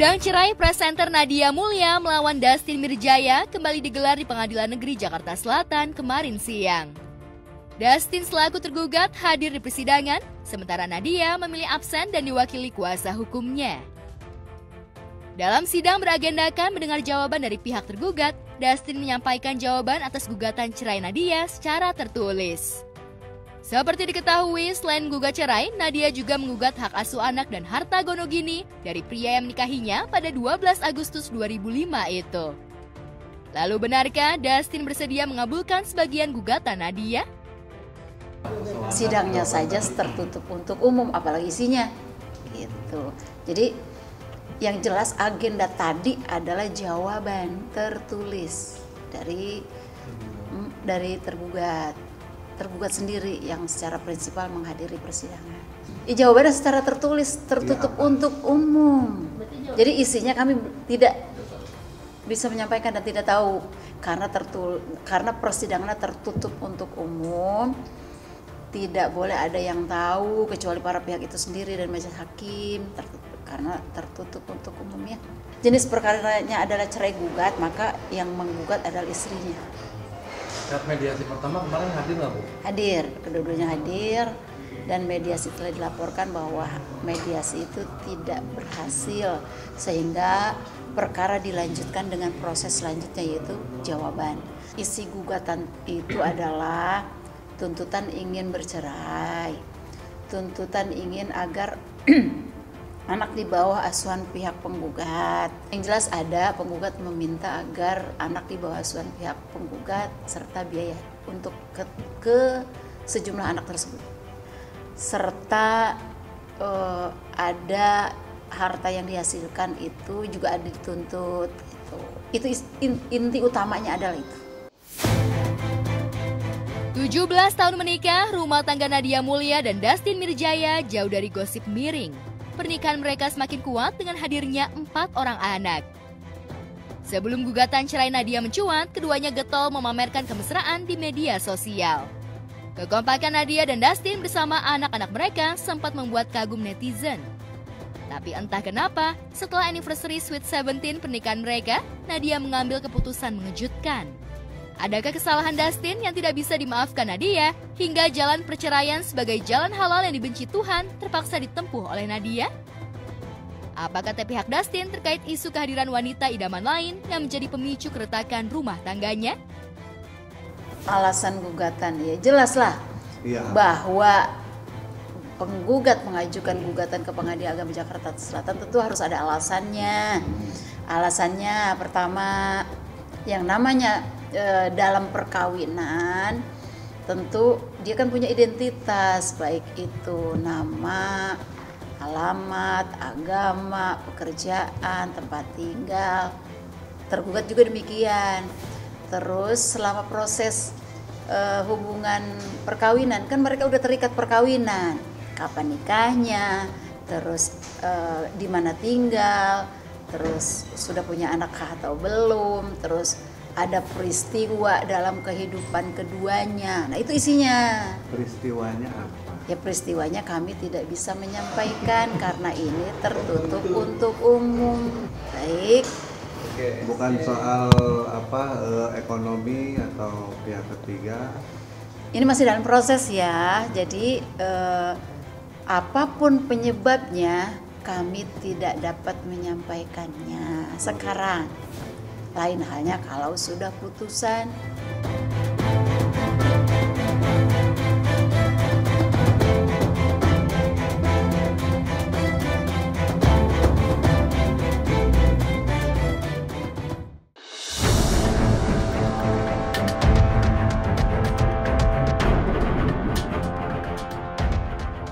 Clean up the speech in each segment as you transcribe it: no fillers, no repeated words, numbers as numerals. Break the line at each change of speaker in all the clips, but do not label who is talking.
Sidang cerai presenter Nadia Mulya melawan Dustin Mirjaya kembali digelar di Pengadilan Negeri Jakarta Selatan kemarin siang. Dustin selaku tergugat hadir di persidangan, sementara Nadia memilih absen dan diwakili kuasa hukumnya. Dalam sidang beragendakan mendengar jawaban dari pihak tergugat, Dustin menyampaikan jawaban atas gugatan cerai Nadia secara tertulis. Seperti diketahui, selain menggugat cerai, Nadia juga menggugat hak asuh anak dan harta gonogini dari pria yang menikahinya pada 12 Agustus 2005 itu. Lalu benarkah Dustin bersedia mengabulkan sebagian gugatan Nadia?
Sidangnya saja tertutup untuk umum, apalagi isinya. Gitu. Jadi yang jelas agenda tadi adalah jawaban tertulis dari tergugat sendiri yang secara prinsipal menghadiri persidangan. Jawabannya secara tertulis tertutup untuk umum. Jadi isinya kami tidak bisa menyampaikan dan tidak tahu karena persidangannya tertutup untuk umum. Tidak boleh ada yang tahu kecuali para pihak itu sendiri dan majelis hakim karena tertutup untuk umumnya. Jenis perkaranya adalah cerai gugat, maka yang menggugat adalah istrinya.
Saat mediasi pertama kemarin hadir nggak, Bu?
Hadir, kedua-duanya hadir, dan mediasi telah dilaporkan bahwa mediasi itu tidak berhasil sehingga perkara dilanjutkan dengan proses selanjutnya yaitu jawaban. Isi gugatan itu adalah tuntutan ingin bercerai, tuntutan ingin agar anak di bawah asuhan pihak penggugat. Yang jelas ada penggugat meminta agar anak di bawah asuhan pihak penggugat serta biaya untuk ke sejumlah anak tersebut. Serta ada harta yang dihasilkan itu juga ada dituntut. Itu inti utamanya adalah itu.
17 tahun menikah, rumah tangga Nadia Mulya dan Dustin Mirjaya jauh dari gosip miring. Pernikahan mereka semakin kuat dengan hadirnya 4 orang anak. Sebelum gugatan cerai Nadia mencuat, keduanya getol memamerkan kemesraan di media sosial. Kekompakan Nadia dan Dustin bersama anak-anak mereka sempat membuat kagum netizen. Tapi entah kenapa, setelah anniversary Sweet 17 pernikahan mereka, Nadia mengambil keputusan mengejutkan. Adakah kesalahan Dustin yang tidak bisa dimaafkan Nadia hingga jalan perceraian sebagai jalan halal yang dibenci Tuhan terpaksa ditempuh oleh Nadia? Apa kata pihak Dustin terkait isu kehadiran wanita idaman lain yang menjadi pemicu keretakan rumah tangganya?
Alasan gugatan ya jelaslah bahwa penggugat mengajukan gugatan ke Pengadilan Agama Jakarta Selatan tentu harus ada alasannya. Alasannya pertama, yang namanya dalam perkawinan tentu dia kan punya identitas, baik itu nama, alamat, agama, pekerjaan, tempat tinggal. Tergugat juga demikian. Terus selama proses hubungan perkawinan kan mereka udah terikat perkawinan, kapan nikahnya, terus di mana tinggal, terus sudah punya anak atau belum, terus ada peristiwa dalam kehidupan keduanya. Nah itu isinya.
Peristiwanya apa?
Ya peristiwanya kami tidak bisa menyampaikan karena ini tertutup untuk umum. Baik.
Bukan soal ekonomi atau pihak ketiga.
Ini masih dalam proses ya. Jadi apapun penyebabnya kami tidak dapat menyampaikannya sekarang. Lain halnya kalau sudah putusan.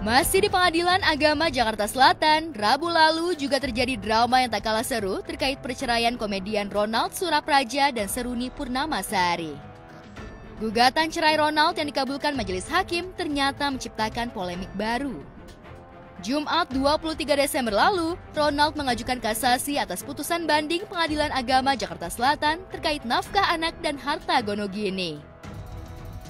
Masih di Pengadilan Agama Jakarta Selatan, Rabu lalu juga terjadi drama yang tak kalah seru terkait perceraian komedian Ronald Surapraja dan Seruni Purnamasari. Gugatan cerai Ronald yang dikabulkan majelis hakim ternyata menciptakan polemik baru. Jumat 23 Desember lalu, Ronald mengajukan kasasi atas putusan banding Pengadilan Agama Jakarta Selatan terkait nafkah anak dan harta gonogini.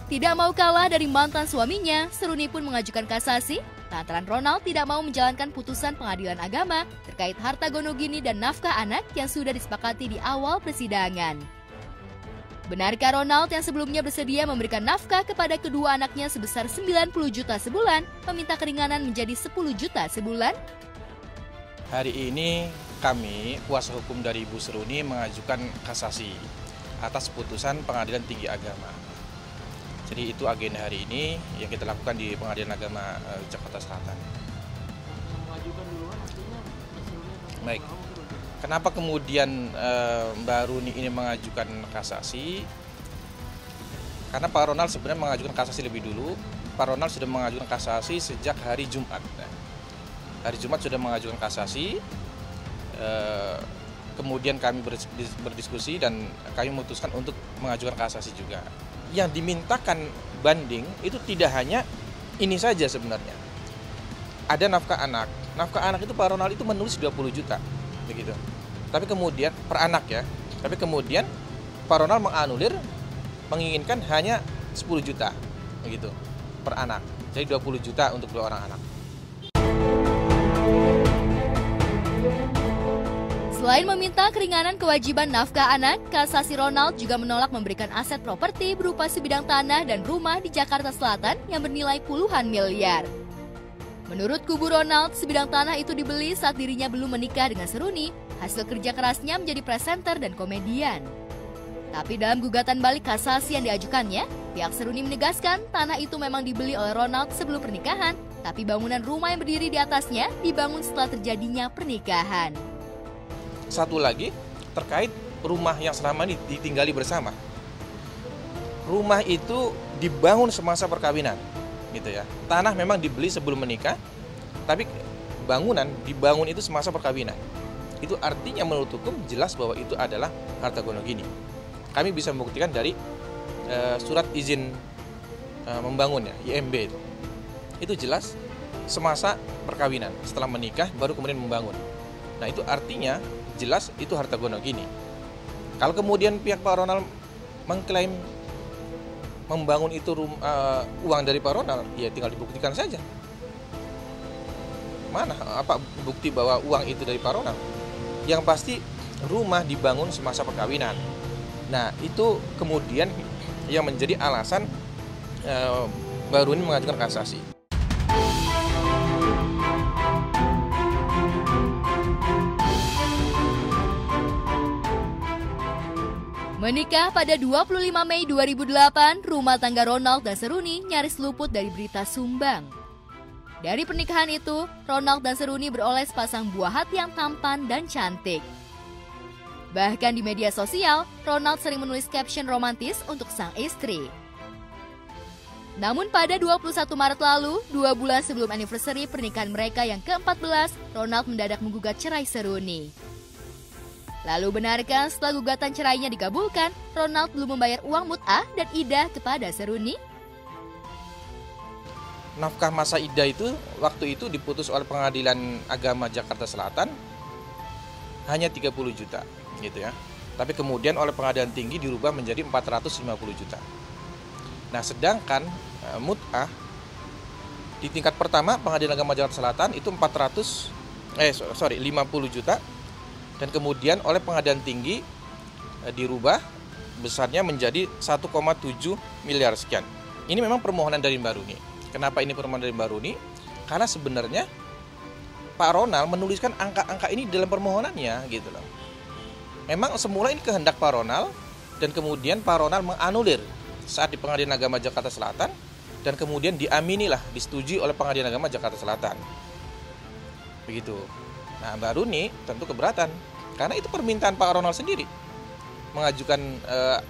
Tidak mau kalah dari mantan suaminya, Seruni pun mengajukan kasasi lantaran Ronald tidak mau menjalankan putusan pengadilan agama terkait harta gonogini dan nafkah anak yang sudah disepakati di awal persidangan. Benarkah Ronald yang sebelumnya bersedia memberikan nafkah kepada kedua anaknya sebesar 90 juta sebulan, meminta keringanan menjadi 10 juta sebulan?
Hari ini kami, kuasa hukum dari Ibu Seruni, mengajukan kasasi atas putusan Pengadilan Tinggi Agama. Jadi itu agenda hari ini yang kita lakukan di Pengadilan Agama Jakarta Selatan. Baik. Kenapa kemudian Mbak Runi ini mengajukan kasasi? Karena Pak Ronald sebenarnya mengajukan kasasi lebih dulu. Pak Ronald sudah mengajukan kasasi sejak hari Jumat. Hari Jumat sudah mengajukan kasasi. Kemudian kami berdiskusi dan kami memutuskan untuk mengajukan kasasi juga. Yang dimintakan banding itu tidak hanya ini saja sebenarnya. Ada nafkah anak. Nafkah anak itu Pak Ronald itu menulis 20 juta. Begitu. Tapi kemudian per anak ya. Tapi kemudian Pak Ronald menganulir, menginginkan hanya 10 juta. Begitu. Per anak. Jadi 20 juta untuk 2 orang anak.
Selain meminta keringanan kewajiban nafkah anak, kasasi Ronald juga menolak memberikan aset properti berupa sebidang tanah dan rumah di Jakarta Selatan yang bernilai puluhan miliar. Menurut kubu Ronald, sebidang tanah itu dibeli saat dirinya belum menikah dengan Seruni, hasil kerja kerasnya menjadi presenter dan komedian. Tapi dalam gugatan balik kasasi yang diajukannya, pihak Seruni menegaskan tanah itu memang dibeli oleh Ronald sebelum pernikahan, tapi bangunan rumah yang berdiri di atasnya dibangun setelah terjadinya pernikahan.
Satu lagi terkait rumah yang selama ini ditinggali bersama. Rumah itu dibangun semasa perkawinan, gitu ya. Tanah memang dibeli sebelum menikah, tapi bangunan dibangun itu semasa perkawinan. Itu artinya menurut hukum jelas bahwa itu adalah harta gonogini. Kami bisa membuktikan dari surat izin membangun ya, IMB itu. Itu jelas semasa perkawinan, setelah menikah baru kemudian membangun. Nah itu artinya jelas itu harta gonogini. Kalau kemudian pihak Pak Ronald mengklaim membangun itu uang dari Pak Ronald, ya tinggal dibuktikan saja. Mana apa bukti bahwa uang itu dari Pak Ronald? Yang pasti rumah dibangun semasa perkawinan. Nah itu kemudian yang menjadi alasan baru ini mengajukan kasasi.
Menikah pada 25 Mei 2008, rumah tangga Ronald dan Seruni nyaris luput dari berita sumbang. Dari pernikahan itu, Ronald dan Seruni beroleh sepasang buah hati yang tampan dan cantik. Bahkan di media sosial, Ronald sering menulis caption romantis untuk sang istri. Namun pada 21 Maret lalu, 2 bulan sebelum anniversary pernikahan mereka yang ke-14, Ronald mendadak menggugat cerai Seruni. Lalu benarkah setelah gugatan cerainya dikabulkan, Ronald belum membayar uang mut'ah dan idah kepada Seruni?
Nafkah masa idah itu waktu itu diputus oleh Pengadilan Agama Jakarta Selatan hanya 30 juta gitu ya. Tapi kemudian oleh Pengadilan Tinggi dirubah menjadi 450 juta. Nah, sedangkan mut'ah di tingkat pertama Pengadilan Agama Jakarta Selatan itu 50 juta. Dan kemudian oleh Pengadilan Tinggi dirubah besarnya menjadi 1,7 miliar sekian. Ini memang permohonan dari Mbak Runi. Kenapa ini permohonan dari Mbak Runi? Karena sebenarnya Pak Ronald menuliskan angka-angka ini dalam permohonannya gitu loh. Memang semula ini kehendak Pak Ronald dan kemudian Pak Ronald menganulir saat di Pengadilan Agama Jakarta Selatan dan kemudian diaminilah, disetujui oleh Pengadilan Agama Jakarta Selatan. Begitu. Nah, Mbak Runi tentu keberatan karena itu permintaan Pak Ronald sendiri mengajukan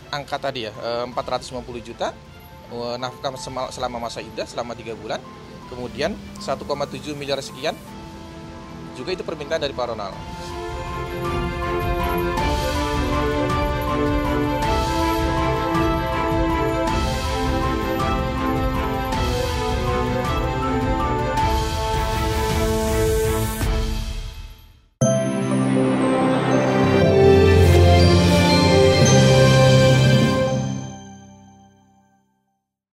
angka tadi ya 450 juta nafkah selama masa iddah selama 3 bulan, kemudian 1,7 miliar sekian juga itu permintaan dari Pak Ronald.